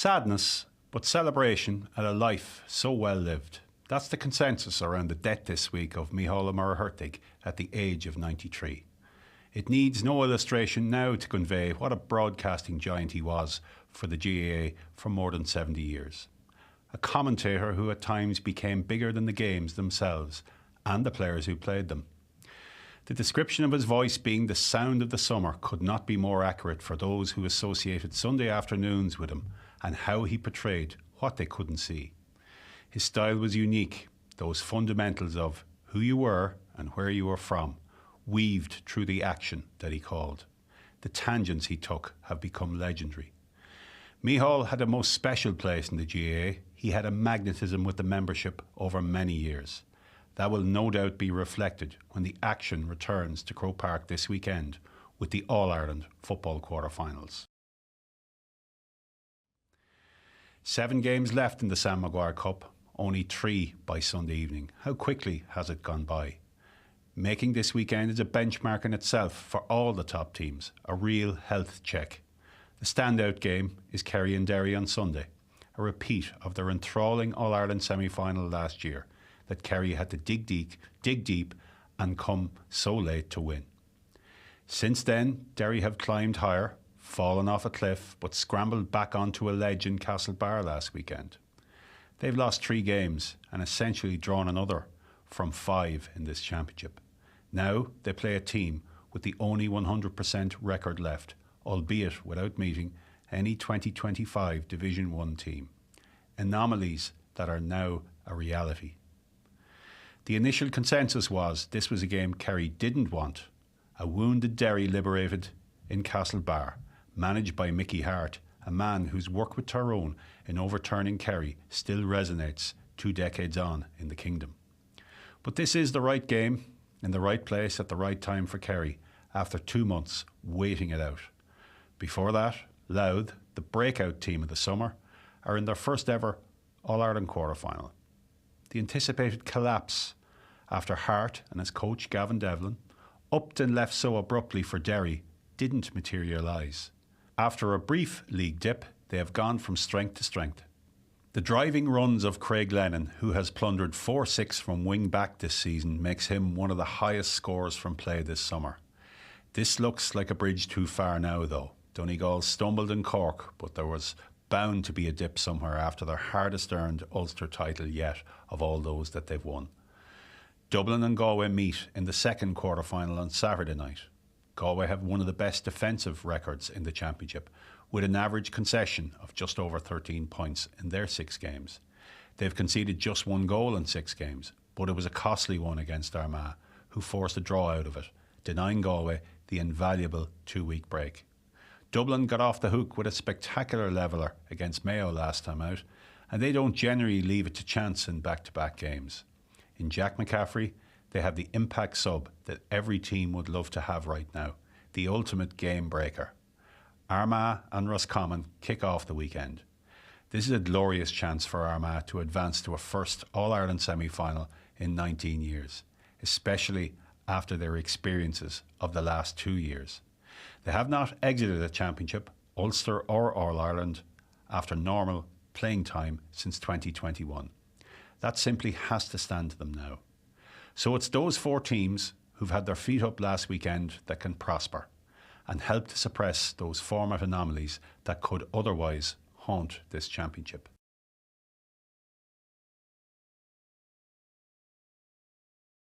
Sadness, but celebration at a life so well lived. That's the consensus around the death this week of Miar Hertig at the age of 93. It needs no illustration now to convey what a broadcasting giant he was for the GAA for more than 70 years. A commentator who at times became bigger than the games themselves and the players who played them. The description of his voice being the sound of the summer could not be more accurate for those who associated Sunday afternoons with him and how he portrayed what they couldn't see. His style was unique, those fundamentals of who you were and where you were from, weaved through the action that he called. The tangents he took have become legendary. Micheál had a most special place in the GAA. He had a magnetism with the membership over many years. That will no doubt be reflected when the action returns to Croke Park this weekend with the All-Ireland football quarter-finals. 7 games left in the Sam Maguire Cup, only 3 by Sunday evening. How quickly has it gone by? Making this weekend is a benchmark in itself for all the top teams, a real health check. The standout game is Kerry and Derry on Sunday, a repeat of their enthralling All-Ireland semi-final last year that Kerry had to dig deep and come so late to win. Since then, Derry have climbed higher, fallen off a cliff, but scrambled back onto a ledge in Castlebar last weekend. They've lost 3 games and essentially drawn another from 5 in this championship. Now they play a team with the only 100% record left, albeit without meeting any 2025 Division 1 team. Anomalies that are now a reality. The initial consensus was this was a game Kerry didn't want. A wounded Derry liberated in Castlebar, managed by Mickey Hart, a man whose work with Tyrone in overturning Kerry still resonates 2 decades on in the kingdom. But this is the right game, in the right place at the right time for Kerry, after 2 months waiting it out. Before that, Louth, the breakout team of the summer, are in their first ever All-Ireland quarter-final. The anticipated collapse after Hart and his coach Gavin Devlin, upped and left so abruptly for Derry, didn't materialise. After a brief league dip, they have gone from strength to strength. The driving runs of Craig Lennon, who has plundered 4-6 from wing back this season, makes him one of the highest scorers from play this summer. This looks like a bridge too far now though. Donegal stumbled in Cork, but there was bound to be a dip somewhere after their hardest earned Ulster title yet of all those that they've won. Dublin and Galway meet in the second quarter-final on Saturday night. Galway have one of the best defensive records in the championship, with an average concession of just over 13 points in their 6 games. They've conceded just 1 goal in 6 games, but it was a costly one against Armagh, who forced a draw out of it, denying Galway the invaluable 2-week break. Dublin got off the hook with a spectacular leveller against Mayo last time out, and they don't generally leave it to chance in back-to-back games. In Jack McCaffrey, they have the impact sub that every team would love to have right now, the ultimate game breaker. Armagh and Roscommon kick off the weekend. This is a glorious chance for Armagh to advance to a first All-Ireland semi-final in 19 years, especially after their experiences of the last 2 years. They have not exited a championship, Ulster or All-Ireland, after normal playing time since 2021. That simply has to stand to them now. So it's those 4 teams who've had their feet up last weekend that can prosper and help to suppress those format anomalies that could otherwise haunt this championship.